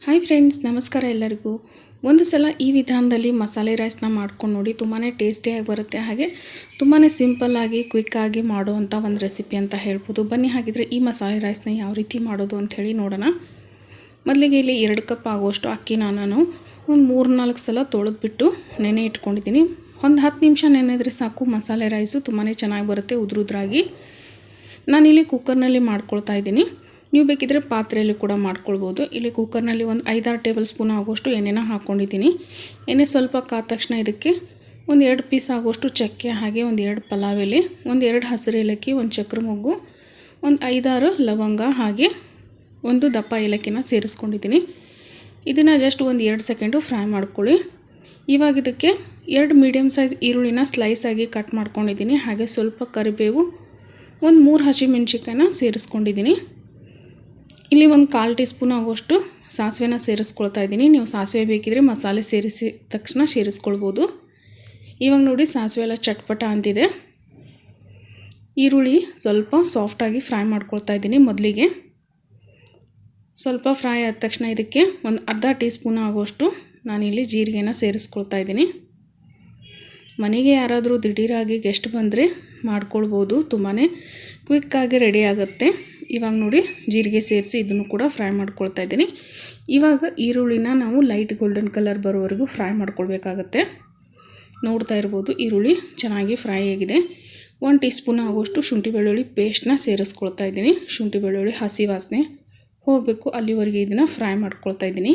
Hi friends, ನಮಸ್ಕಾರ ಎಲ್ಲರಿಗೂ. ಒಂದು ಸಲ ಈ ವಿಧಾನದಲ್ಲಿ ಮಸಾಲೆ ರೈಸ್ನ ಮಾಡ್ಕೊಂಡು ನೋಡಿ, ತುಂಬಾ ಟೇಸ್ಟಿಯಾಗಿ ಬರುತ್ತೆ. ಹಾಗೆ ತುಂಬಾ ಸಿಂಪಲ್ಲಾಗಿ ಕ್ವಿಕ್ಕಾಗಿ ಮಾಡುವಂಥ ಒಂದು ರೆಸಿಪಿ ಅಂತ ಹೇಳ್ಬೋದು. ಬನ್ನಿ ಹಾಗಿದ್ರೆ ಈ ಮಸಾಲೆ ರೈಸ್ನ ಯಾವ ರೀತಿ ಮಾಡೋದು ಅಂಥೇಳಿ ನೋಡೋಣ. ಮೊದಲಿಗೆ ಇಲ್ಲಿ 2 ಕಪ್ ಆಗುವಷ್ಟು ಅಕ್ಕಿನ ನಾನು ಒಂದು 3-4 ಸಲ ತೊಳೆದ್ಬಿಟ್ಟು ನೆನೆ ಇಟ್ಕೊಂಡಿದ್ದೀನಿ. ಒಂದು 10 ನಿಮಿಷ ನೆನೆದ್ರೆ ಸಾಕು, ಮಸಾಲೆ ರೈಸು ತುಂಬಾ ಚೆನ್ನಾಗಿ ಬರುತ್ತೆ ಉದ್ರಾಗಿ. ನಾನಿಲ್ಲಿ ಕುಕ್ಕರ್ನಲ್ಲಿ ಮಾಡ್ಕೊಳ್ತಾ ಇದ್ದೀನಿ. ನೀವು ಬೇಕಿದ್ರೆ ಪಾತ್ರೆಯಲ್ಲಿ ಕೂಡ ಮಾಡ್ಕೊಳ್ಬೋದು. ಇಲ್ಲಿ ಕುಕ್ಕರ್ನಲ್ಲಿ ಒಂದು 5-6 ಟೇಬಲ್ ಸ್ಪೂನ್ ಆಗುವಷ್ಟು ಎಣ್ಣೆನ ಹಾಕ್ಕೊಂಡಿದ್ದೀನಿ. ಎಣ್ಣೆ ಸ್ವಲ್ಪ ಕಾದ ತಕ್ಷಣ ಇದಕ್ಕೆ ಒಂದು 2 ಪೀಸ್ ಆಗುವಷ್ಟು ಚಕ್ಕೆ, ಹಾಗೆ ಒಂದು 2 ಪಲಾವ್ ಎಲೆ, ಒಂದು 2 ಹಸಿರು ಏಲಕ್ಕಿ, ಒಂದು ಚಕ್ರ ಮೊಗ್ಗು, ಒಂದು 5-6 ಲವಂಗ, ಹಾಗೆ ಒಂದು ದಪ್ಪ ಏಲಕ್ಕಿನ ಸೇರಿಸ್ಕೊಂಡಿದ್ದೀನಿ. ಇದನ್ನು ಜಸ್ಟ್ ಒಂದು 2 ಸೆಕೆಂಡು ಫ್ರೈ ಮಾಡ್ಕೊಳ್ಳಿ. ಇವಾಗ ಇದಕ್ಕೆ 2 ಮೀಡಿಯಮ್ ಸೈಜ್ ಈರುಳ್ಳಿನ ಸ್ಲೈಸ್ ಆಗಿ ಕಟ್ ಮಾಡ್ಕೊಂಡಿದ್ದೀನಿ. ಹಾಗೆ ಸ್ವಲ್ಪ ಕರಿಬೇವು, ಒಂದು 3 ಹಸಿಮೆಣಸಿನ್ಕಾಯಿನ ಸೇರಿಸ್ಕೊಂಡಿದ್ದೀನಿ. ಇಲ್ಲಿ ಒಂದು 1/4 ಟೀ ಸ್ಪೂನ್ ಆಗುವಷ್ಟು ಸಾಸಿವೆನ ಸೇರಿಸ್ಕೊಳ್ತಾ ಇದ್ದೀನಿ. ನೀವು ಸಾಸಿವೆ ಬೇಕಿದ್ರೆ ಮಸಾಲೆ ಸೇರಿಸಿದ ತಕ್ಷಣ ಸೇರಿಸ್ಕೊಳ್ಬೋದು. ಇವಾಗ ನೋಡಿ ಸಾಸಿವೆ ಎಲ್ಲ ಚಟ್ಪಟ ಅಂತಿದೆ. ಈರುಳ್ಳಿ ಸ್ವಲ್ಪ ಸಾಫ್ಟಾಗಿ ಫ್ರೈ ಮಾಡ್ಕೊಳ್ತಾ ಇದ್ದೀನಿ. ಮೊದಲಿಗೆ ಸ್ವಲ್ಪ ಫ್ರೈ ಆದ ತಕ್ಷಣ ಇದಕ್ಕೆ ಒಂದು ಅರ್ಧ ಟೀ ಸ್ಪೂನ್ ಆಗುವಷ್ಟು ನಾನಿಲ್ಲಿ ಜೀರಿಗೆನ ಸೇರಿಸ್ಕೊಳ್ತಾ ಇದ್ದೀನಿ. ಮನೆಗೆ ಯಾರಾದರೂ ದಿಢೀರಾಗಿ ಗೆಸ್ಟ್ ಬಂದರೆ ಮಾಡ್ಕೊಳ್ಬೋದು, ತುಂಬಾ ಕ್ವಿಕ್ಕಾಗಿ ರೆಡಿ ಆಗುತ್ತೆ. ಇವಾಗ ನೋಡಿ ಜೀರಿಗೆ ಸೇರಿಸಿ ಇದನ್ನು ಕೂಡ ಫ್ರೈ ಮಾಡ್ಕೊಳ್ತಾ ಇದ್ದೀನಿ. ಇವಾಗ ಈರುಳ್ಳಿನ ನಾವು ಲೈಟ್ ಗೋಲ್ಡನ್ ಕಲರ್ ಬರೋವರೆಗೂ ಫ್ರೈ ಮಾಡ್ಕೊಳ್ಬೇಕಾಗತ್ತೆ. ನೋಡ್ತಾ ಇರ್ಬೋದು ಈರುಳ್ಳಿ ಚೆನ್ನಾಗಿ ಫ್ರೈ ಆಗಿದೆ. 1 ಟೀ ಸ್ಪೂನ್ ಆಗುವಷ್ಟು ಶುಂಠಿ ಬೆಳ್ಳುಳ್ಳಿ ಪೇಸ್ಟ್ನ ಸೇರಿಸ್ಕೊಳ್ತಾ ಇದ್ದೀನಿ. ಶುಂಠಿ ಬೆಳ್ಳುಳ್ಳಿ ಹಸಿ ವಾಸನೆ ಹೋಗಬೇಕು, ಅಲ್ಲಿವರೆಗೆ ಇದನ್ನು ಫ್ರೈ ಮಾಡ್ಕೊಳ್ತಾ ಇದ್ದೀನಿ.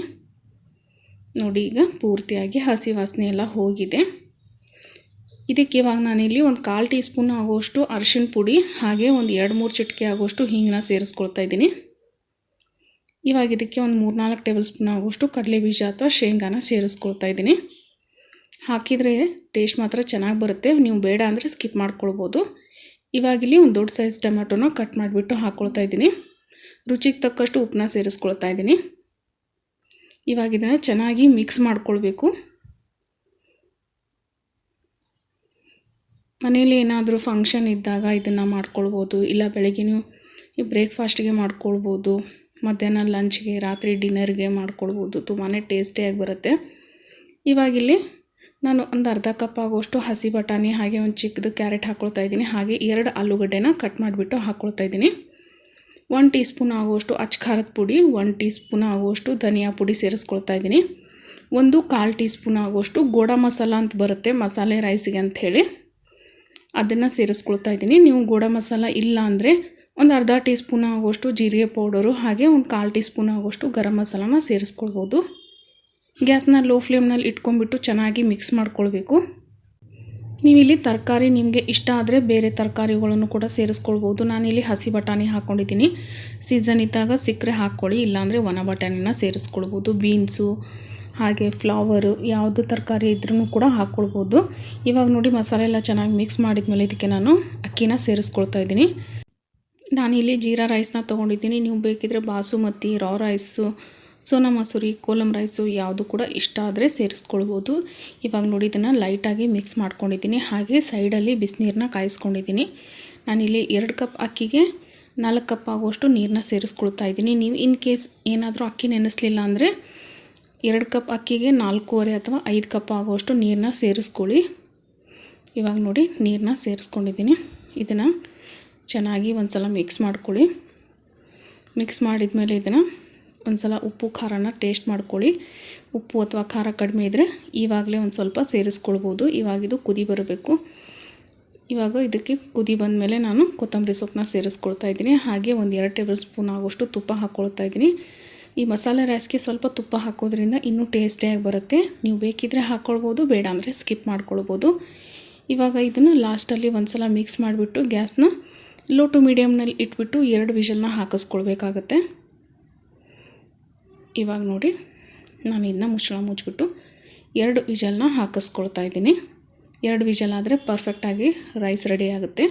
ನೋಡಿ ಈಗ ಪೂರ್ತಿಯಾಗಿ ಹಸಿ ವಾಸನೆ ಎಲ್ಲ ಹೋಗಿದೆ. ಇದಕ್ಕೆ ಇವಾಗ ನಾನಿಲ್ಲಿ ಒಂದು 1/4 ಟೀ ಸ್ಪೂನ್ ಆಗುವಷ್ಟು ಅರಿಶಿನ ಪುಡಿ, ಹಾಗೆ ಒಂದು 2-3 ಚಿಟಿಕೆ ಆಗುವಷ್ಟು ಹಿಂಗನ್ನ ಸೇರಿಸ್ಕೊಳ್ತಾ ಇದ್ದೀನಿ. ಇವಾಗ ಇದಕ್ಕೆ ಒಂದು 3-4 ಟೇಬಲ್ ಸ್ಪೂನ್ ಆಗುವಷ್ಟು ಕಡಲೆ ಬೀಜ ಅಥವಾ ಶೇಂಗಾನ ಸೇರಿಸ್ಕೊಳ್ತಾ ಇದ್ದೀನಿ. ಹಾಕಿದರೆ ಟೇಸ್ಟ್ ಮಾತ್ರ ಚೆನ್ನಾಗಿ ಬರುತ್ತೆ, ನೀವು ಬೇಡ ಅಂದರೆ ಸ್ಕಿಪ್ ಮಾಡ್ಕೊಳ್ಬೋದು. ಇವಾಗಿಲ್ಲಿ ಒಂದು ದೊಡ್ಡ ಸೈಜ್ ಟೊಮೆಟೊನ ಕಟ್ ಮಾಡಿಬಿಟ್ಟು ಹಾಕ್ಕೊಳ್ತಾ ಇದ್ದೀನಿ. ರುಚಿಗೆ ತಕ್ಕಷ್ಟು ಉಪ್ಪನ್ನ ಸೇರಿಸ್ಕೊಳ್ತಾ ಇದ್ದೀನಿ. ಇವಾಗ ಇದನ್ನು ಚೆನ್ನಾಗಿ ಮಿಕ್ಸ್ ಮಾಡ್ಕೊಳ್ಬೇಕು. ಮನೇಲಿ ಏನಾದರೂ ಫಂಕ್ಷನ್ ಇದ್ದಾಗ ಇದನ್ನು ಮಾಡ್ಕೊಳ್ಬೋದು, ಇಲ್ಲ ಬೆಳಗ್ಗೆ ನೀವು ಬ್ರೇಕ್ಫಾಸ್ಟ್ಗೆ ಮಾಡ್ಕೊಳ್ಬೋದು, ಮಧ್ಯಾಹ್ನ ಲಂಚ್ಗೆ, ರಾತ್ರಿ ಡಿನ್ನರ್ಗೆ ಮಾಡ್ಕೊಳ್ಬೋದು. ತುಂಬಾ ಟೇಸ್ಟಿಯಾಗಿ ಬರುತ್ತೆ. ಇವಾಗಿಲ್ಲಿ ನಾನು ಒಂದು ಅರ್ಧ ಕಪ್ ಆಗುವಷ್ಟು ಹಸಿ ಬಟಾಣಿ, ಹಾಗೆ ಒಂದು ಚಿಕ್ಕದು ಕ್ಯಾರೆಟ್ ಹಾಕ್ಕೊಳ್ತಾ ಇದ್ದೀನಿ. ಹಾಗೆ 2 ಆಲೂಗಡ್ಡೆನ ಕಟ್ ಮಾಡಿಬಿಟ್ಟು ಹಾಕ್ಕೊಳ್ತಾ ಇದ್ದೀನಿ. 1 ಟೀ ಸ್ಪೂನ್ ಆಗುವಷ್ಟು ಅಚ್ಚ ಖಾರದ ಪುಡಿ, 1 ಟೀ ಸ್ಪೂನ್ ಆಗುವಷ್ಟು ಧನಿಯಾ ಪುಡಿ ಸೇರಿಸ್ಕೊಳ್ತಾ ಇದ್ದೀನಿ. 1/4 ಟೀ ಸ್ಪೂನ್ ಆಗುವಷ್ಟು ಗೋಡಾ ಮಸಾಲ ಅಂತ ಬರುತ್ತೆ ಮಸಾಲೆ ರೈಸಿಗೆ ಅಂಥೇಳಿ, ಅದನ್ನು ಸೇರಿಸ್ಕೊಳ್ತಾ ಇದ್ದೀನಿ. ನೀವು ಗೋಡಾ ಮಸಾಲ ಇಲ್ಲ ಅಂದರೆ ಒಂದು ಅರ್ಧ ಟೀ ಸ್ಪೂನ್ ಆಗುವಷ್ಟು ಜೀರಿಗೆ ಪೌಡರು, ಹಾಗೆ ಒಂದು 1/4 ಟೀ ಸ್ಪೂನ್ ಆಗುವಷ್ಟು ಗರಂ ಮಸಾಲಾನ ಸೇರಿಸ್ಕೊಳ್ಬೋದು. ಗ್ಯಾಸ್ನ ಲೋ ಫ್ಲೇಮ್ನಲ್ಲಿ ಇಟ್ಕೊಂಡ್ಬಿಟ್ಟು ಚೆನ್ನಾಗಿ ಮಿಕ್ಸ್ ಮಾಡ್ಕೊಳ್ಬೇಕು. ನೀವಿಲ್ಲಿ ತರಕಾರಿ ನಿಮಗೆ ಇಷ್ಟ ಆದರೆ ಬೇರೆ ತರಕಾರಿಗಳನ್ನು ಕೂಡ ಸೇರಿಸ್ಕೊಳ್ಬೋದು. ನಾನಿಲ್ಲಿ ಹಸಿ ಬಟಾಣಿ ಹಾಕ್ಕೊಂಡಿದ್ದೀನಿ. ಸೀಸನ್ ಇದ್ದಾಗ ಸಿಕ್ಕರೆ ಹಾಕ್ಕೊಳ್ಳಿ, ಇಲ್ಲಾಂದರೆ ಒಣ ಬಟಾಣಿನ ಸೇರಿಸ್ಕೊಳ್ಬೋದು. ಬೀನ್ಸು, ಹಾಗೆ ಫ್ಲವರು, ಯಾವುದು ತರಕಾರಿ ಇದ್ರೂ ಕೂಡ ಹಾಕ್ಕೊಳ್ಬೋದು. ಇವಾಗ ನೋಡಿ ಮಸಾಲೆ ಎಲ್ಲ ಚೆನ್ನಾಗಿ ಮಿಕ್ಸ್ ಮಾಡಿದ್ಮೇಲೆ ಇದಕ್ಕೆ ನಾನು ಅಕ್ಕಿನ ಸೇರಿಸ್ಕೊಳ್ತಾ ಇದ್ದೀನಿ. ನಾನಿಲ್ಲಿ ಜೀರಾ ರೈಸ್ನ ತೊಗೊಂಡಿದ್ದೀನಿ. ನೀವು ಬೇಕಿದ್ರೆ ಬಾಸುಮತಿ, ರಾ rice, Sona Masuri, column rice ಯಾವುದು ಕೂಡ ಇಷ್ಟ ಆದರೆ ಸೇರಿಸ್ಕೊಳ್ಬೋದು. ಇವಾಗ ನೋಡಿ ಇದನ್ನು ಲೈಟಾಗಿ ಮಿಕ್ಸ್ ಮಾಡ್ಕೊಂಡಿದ್ದೀನಿ. ಹಾಗೆ ಸೈಡಲ್ಲಿ ಬಿಸಿನೀರನ್ನ ಕಾಯಿಸ್ಕೊಂಡಿದ್ದೀನಿ. ನಾನಿಲ್ಲಿ 2 ಕಪ್ ಅಕ್ಕಿಗೆ 4 ಕಪ್ ಆಗುವಷ್ಟು ನೀರನ್ನ ಸೇರಿಸ್ಕೊಳ್ತಾ ಇದ್ದೀನಿ. ನೀವು ಇನ್ ಕೇಸ್ ಏನಾದರೂ ಅಕ್ಕಿ ನೆನೆಸಲಿಲ್ಲ ಅಂದರೆ 2 ಕಪ್ ಅಕ್ಕಿಗೆ 4.25 ಅಥವಾ 5 ಕಪ್ ಆಗುವಷ್ಟು ನೀರನ್ನ ಸೇರಿಸ್ಕೊಳ್ಳಿ. ಇವಾಗ ನೋಡಿ ನೀರನ್ನ ಸೇರಿಸ್ಕೊಂಡಿದ್ದೀನಿ. ಇದನ್ನು ಚೆನ್ನಾಗಿ ಒಂದು ಸಲ ಮಿಕ್ಸ್ ಮಾಡ್ಕೊಳ್ಳಿ. ಮಿಕ್ಸ್ ಮಾಡಿದ ಮೇಲೆ ಇದನ್ನು ಒಂದು ಸಲ ಉಪ್ಪು ಖಾರನ ಟೇಸ್ಟ್ ಮಾಡ್ಕೊಳ್ಳಿ. ಉಪ್ಪು ಅಥವಾ ಖಾರ ಕಡಿಮೆ ಇದ್ದರೆ ಇವಾಗಲೇ ಒಂದು ಸ್ವಲ್ಪ ಸೇರಿಸ್ಕೊಳ್ಬೋದು. ಇವಾಗಿದು ಕುದಿ ಬರಬೇಕು. ಇವಾಗ ಇದಕ್ಕೆ ಕುದಿ ಬಂದ ಮೇಲೆ ನಾನು ಕೊತ್ತಂಬರಿ ಸೊಪ್ಪನ್ನ ಸೇರಿಸ್ಕೊಳ್ತಾ ಇದ್ದೀನಿ. ಹಾಗೆ ಒಂದು 2 ಟೇಬಲ್ ಸ್ಪೂನ್ ಆಗುವಷ್ಟು ತುಪ್ಪ ಹಾಕ್ಕೊಳ್ತಾ ಇದ್ದೀನಿ. ಈ ಮಸಾಲೆ ರೈಸ್ಗೆ ಸ್ವಲ್ಪ ತುಪ್ಪ ಹಾಕೋದ್ರಿಂದ ಇನ್ನೂ ಟೇಸ್ಟಿಯಾಗಿ ಬರುತ್ತೆ. ನೀವು ಬೇಕಿದ್ರೆ ಹಾಕ್ಕೊಳ್ಬೋದು, ಬೇಡ ಅಂದರೆ ಸ್ಕಿಪ್ ಮಾಡ್ಕೊಳ್ಬೋದು. ಇವಾಗ ಇದನ್ನು ಲಾಸ್ಟಲ್ಲಿ ಒಂದು ಸಲ ಮಿಕ್ಸ್ ಮಾಡಿಬಿಟ್ಟು ಗ್ಯಾಸ್ನ ಲೋ ಟು ಮೀಡಿಯಮ್ನಲ್ಲಿ ಇಟ್ಬಿಟ್ಟು 2 ವಿಷಲ್ನ ಹಾಕಿಸ್ಕೊಳ್ಬೇಕಾಗತ್ತೆ. ಇವಾಗ ನೋಡಿ ನಾನು ಇದನ್ನ ಮುಚ್ಚಿಬಿಟ್ಟು 2 ವಿಷಲ್ನ ಹಾಕಿಸ್ಕೊಳ್ತಾ ಇದ್ದೀನಿ. 2 ವಿಷಲ್ ಆದರೆ ಪರ್ಫೆಕ್ಟಾಗಿ ರೈಸ್ ರೆಡಿ ಆಗುತ್ತೆ.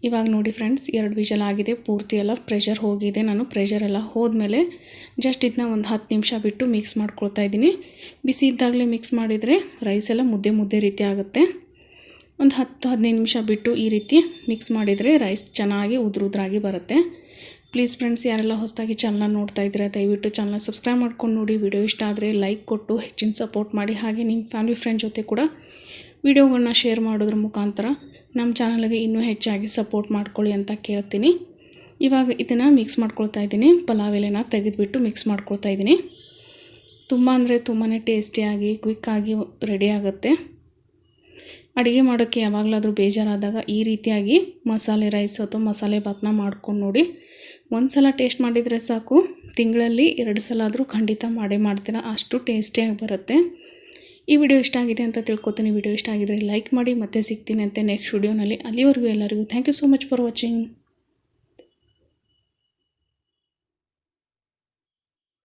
ಇವಾಗ ನೋಡಿ ಫ್ರೆಂಡ್ಸ್, 2 ವಿಷಲ್ ಆಗಿದೆ, ಪೂರ್ತಿ ಎಲ್ಲ ಪ್ರೆಷರ್ ಹೋಗಿದೆ. ನಾನು ಪ್ರೆಷರ್ ಎಲ್ಲ ಹೋದ್ಮೇಲೆ ಜಸ್ಟ್ ಇದನ್ನ ಒಂದು 10 ನಿಮಿಷ ಬಿಟ್ಟು ಮಿಕ್ಸ್ ಮಾಡ್ಕೊಳ್ತಾ ಇದ್ದೀನಿ. ಬಿಸಿ ಇದ್ದಾಗಲೇ ಮಿಕ್ಸ್ ಮಾಡಿದರೆ ರೈಸ್ ಎಲ್ಲ ಮುದ್ದೆ ರೀತಿ ಆಗುತ್ತೆ. ಒಂದು 10-15 ನಿಮಿಷ ಬಿಟ್ಟು ಈ ರೀತಿ ಮಿಕ್ಸ್ ಮಾಡಿದರೆ ರೈಸ್ ಚೆನ್ನಾಗಿ ಉದ್ರಾಗಿ ಬರುತ್ತೆ. ಪ್ಲೀಸ್ ಫ್ರೆಂಡ್ಸ್, ಯಾರೆಲ್ಲ ಹೊಸದಾಗಿ ಚಾನಲ್ನ ನೋಡ್ತಾ ಇದ್ದೀರಾ ದಯವಿಟ್ಟು ಚಾನಲ್ನ ಸಬ್ಸ್ಕ್ರೈಬ್ ಮಾಡ್ಕೊಂಡು ನೋಡಿ. ವಿಡಿಯೋ ಇಷ್ಟ ಆದರೆ ಲೈಕ್ ಕೊಟ್ಟು ಹೆಚ್ಚಿನ ಸಪೋರ್ಟ್ ಮಾಡಿ. ಹಾಗೆ ನಿಮ್ಮ ಫ್ಯಾಮಿಲಿ ಫ್ರೆಂಡ್ ಜೊತೆ ಕೂಡ ವಿಡಿಯೋಗಳನ್ನ ಶೇರ್ ಮಾಡೋದ್ರ ಮುಖಾಂತರ ನಮ್ಮ ಚಾನಲ್ಗೆ ಇನ್ನೂ ಹೆಚ್ಚಾಗಿ ಸಪೋರ್ಟ್ ಮಾಡ್ಕೊಳ್ಳಿ ಅಂತ ಕೇಳ್ತೀನಿ. ಇವಾಗ ಇದನ್ನು ಮಿಕ್ಸ್ ಮಾಡ್ಕೊಳ್ತಾ ಇದ್ದೀನಿ. ಪಲಾವ್ ಎಲೆನ ತೆಗೆದುಬಿಟ್ಟು ಮಿಕ್ಸ್ ಮಾಡ್ಕೊಳ್ತಾ ಇದ್ದೀನಿ. ತುಂಬ ಅಂದರೆ ತುಂಬಾ ಟೇಸ್ಟಿಯಾಗಿ ಕ್ವಿಕ್ಕಾಗಿ ರೆಡಿ ಆಗುತ್ತೆ. ಅಡುಗೆ ಮಾಡೋಕ್ಕೆ ಯಾವಾಗಲಾದರೂ ಬೇಜಾರಾದಾಗ ಈ ರೀತಿಯಾಗಿ ಮಸಾಲೆ ರೈಸ್ ಅಥವಾ ಮಸಾಲೆ ಭಾತನ್ನ ಮಾಡ್ಕೊಂಡು ನೋಡಿ. ಒಂದು ಸಲ ಟೇಸ್ಟ್ ಮಾಡಿದರೆ ಸಾಕು, ತಿಂಗಳಲ್ಲಿ 2 ಸಲ ಆದರೂ ಖಂಡಿತ ಮಾಡೇ ಮಾಡ್ತೀರಾ, ಅಷ್ಟು ಟೇಸ್ಟಿಯಾಗಿ ಬರುತ್ತೆ. ಈ ವಿಡಿಯೋ ಇಷ್ಟ ಆಗಿದೆ ಅಂತ ತಿಳ್ಕೊತೀನಿ. ವಿಡಿಯೋ ಇಷ್ಟ ಆಗಿದರೆ ಲೈಕ್ ಮಾಡಿ. ಮತ್ತೆ ಸಿಗ್ತೀನಿ ಅಂತೆ ನೆಕ್ಸ್ಟ್ ವಿಡಿಯೋನಲ್ಲಿ. ಅಲ್ಲಿವರೆಗೂ ಎಲ್ಲರಿಗೂ thank you so much for watching.